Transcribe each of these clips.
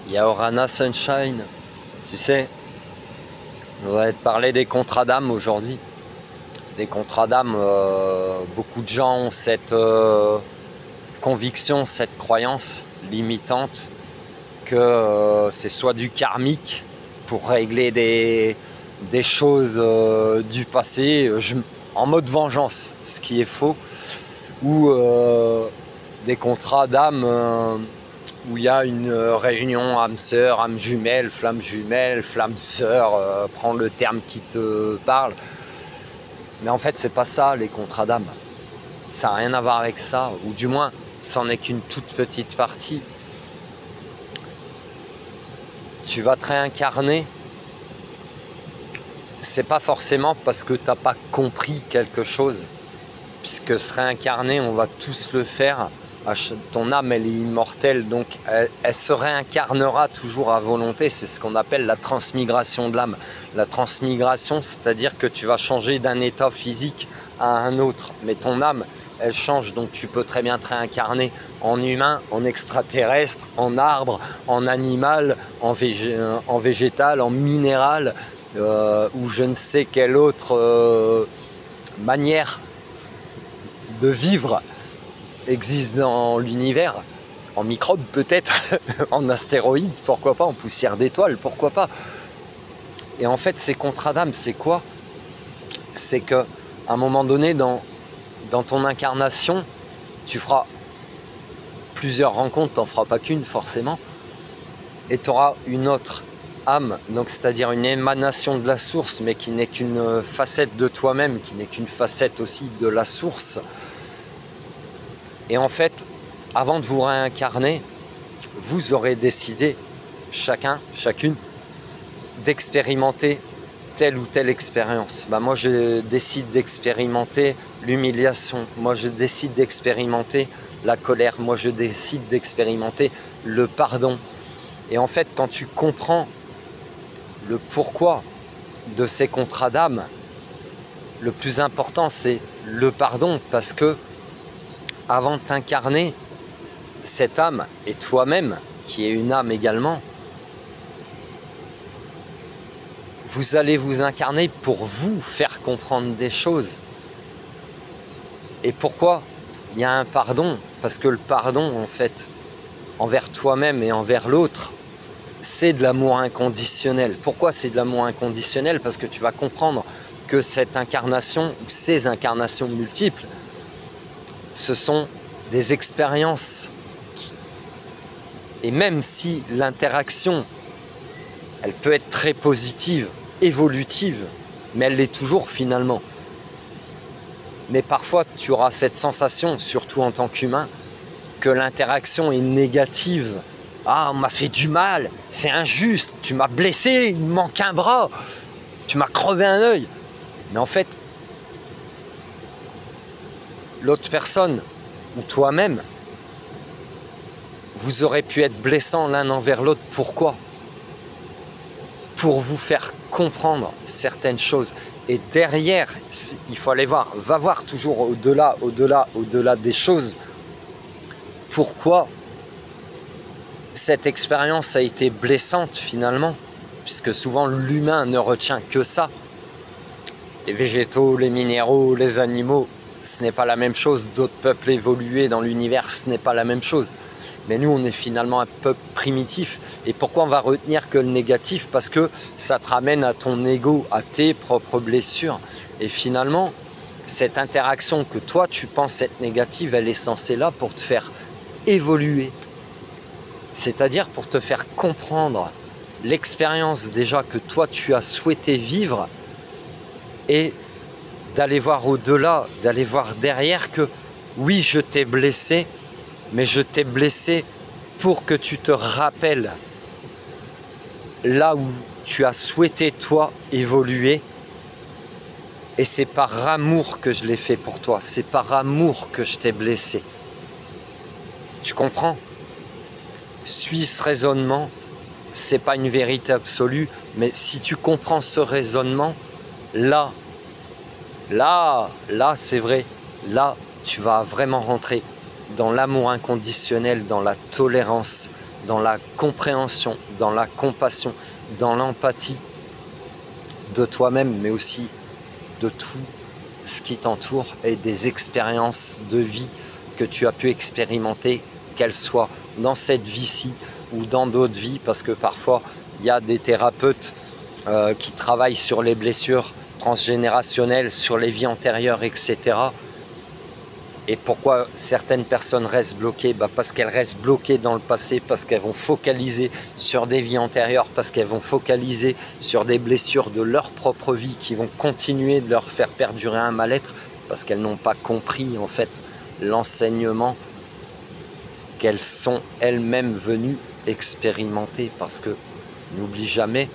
Il y a Orana Sunshine, tu sais, je voudrais te parler des contrats d'âme aujourd'hui. Des contrats d'âme, beaucoup de gens ont cette conviction, cette croyance limitante que c'est soit du karmique pour régler des choses du passé en mode vengeance, ce qui est faux, ou des contrats d'âme où il y a une réunion âme sœur, âme jumelle, flamme sœur, prends le terme qui te parle. Mais en fait, c'est pas ça les contrats d'âme. Ça n'a rien à voir avec ça, ou du moins, c'en est qu'une toute petite partie. Tu vas te réincarner, c'est pas forcément parce que tu n'as pas compris quelque chose, puisque se réincarner, on va tous le faire. Ton âme, elle est immortelle, donc elle se réincarnera toujours à volonté. C'est ce qu'on appelle la transmigration de l'âme. La transmigration, c'est-à-dire que tu vas changer d'un état physique à un autre, mais ton âme, elle change, donc tu peux très bien te réincarner en humain, en extraterrestre, en arbre, en animal, en végétal, en minéral, ou je ne sais quelle autre manière de vivre existe dans l'univers, en microbe peut-être, en astéroïde, pourquoi pas, en poussière d'étoiles, pourquoi pas. Et en fait, ces contrats d'âme, c'est quoi? C'est qu'à un moment donné, dans ton incarnation, tu feras plusieurs rencontres, t'en feras pas qu'une forcément, et tu auras une autre âme, donc c'est-à-dire une émanation de la source, mais qui n'est qu'une facette de toi-même, qui n'est qu'une facette aussi de la source. Et en fait, avant de vous réincarner, vous aurez décidé, chacun, chacune, d'expérimenter telle ou telle expérience. Moi, je décide d'expérimenter l'humiliation. Moi, je décide d'expérimenter la colère. Moi, je décide d'expérimenter le pardon. Et en fait, quand tu comprends le pourquoi de ces contrats d'âme, le plus important, c'est le pardon, parce que avant de t'incarner, cette âme et toi-même, qui est une âme également, vous allez vous incarner pour vous faire comprendre des choses. Et pourquoi il y a un pardon? Parce que le pardon, en fait, envers toi-même et envers l'autre, c'est de l'amour inconditionnel. Pourquoi c'est de l'amour inconditionnel? Parce que tu vas comprendre que cette incarnation, ou ces incarnations multiples, ce sont des expériences. Et même si l'interaction, elle peut être très positive, évolutive, mais elle l'est toujours finalement. Mais parfois, tu auras cette sensation, surtout en tant qu'humain, que l'interaction est négative. Ah, on m'a fait du mal, c'est injuste, tu m'as blessé, il me manque un bras, tu m'as crevé un œil. Mais en fait, l'autre personne, ou toi-même, vous aurez pu être blessants l'un envers l'autre. Pourquoi? Pour vous faire comprendre certaines choses. Et derrière, il faut aller voir, va voir toujours au-delà des choses. Pourquoi cette expérience a été blessante finalement? Puisque souvent l'humain ne retient que ça. Les végétaux, les minéraux, les animaux, ce n'est pas la même chose. D'autres peuples évolués dans l'univers, ce n'est pas la même chose. Mais nous, on est finalement un peuple primitif. Et pourquoi on va retenir que le négatif? Parce que ça te ramène à ton ego, à tes propres blessures. Et finalement, cette interaction que toi, tu penses être négative, elle est censée là pour te faire évoluer. C'est-à-dire pour te faire comprendre l'expérience déjà que toi, tu as souhaité vivre et d'aller voir au-delà, d'aller voir derrière que oui, je t'ai blessé, mais je t'ai blessé pour que tu te rappelles là où tu as souhaité, toi, évoluer. Et c'est par amour que je l'ai fait pour toi. C'est par amour que je t'ai blessé. Tu comprends? Suis ce raisonnement. C'est pas une vérité absolue, mais si tu comprends ce raisonnement, là, c'est vrai. Là, tu vas vraiment rentrer dans l'amour inconditionnel, dans la tolérance, dans la compréhension, dans la compassion, dans l'empathie de toi-même, mais aussi de tout ce qui t'entoure et des expériences de vie que tu as pu expérimenter, qu'elles soient dans cette vie-ci ou dans d'autres vies, parce que parfois il y a des thérapeutes qui travaillent sur les blessures transgénérationnelles, sur les vies antérieures, etc. Et pourquoi certaines personnes restent bloquées? Parce qu'elles restent bloquées dans le passé, parce qu'elles vont focaliser sur des vies antérieures, parce qu'elles vont focaliser sur des blessures de leur propre vie qui vont continuer de leur faire perdurer un mal-être, parce qu'elles n'ont pas compris en fait l'enseignement qu'elles sont elles-mêmes venues expérimenter. Parce que n'oublie jamais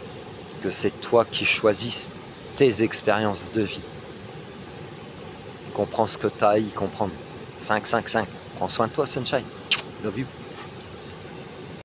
que c'est toi qui choisis tes expériences de vie. Comprends ce que tu as à y comprendre. 5, 5, 5. Prends soin de toi, Sunshine. Love you.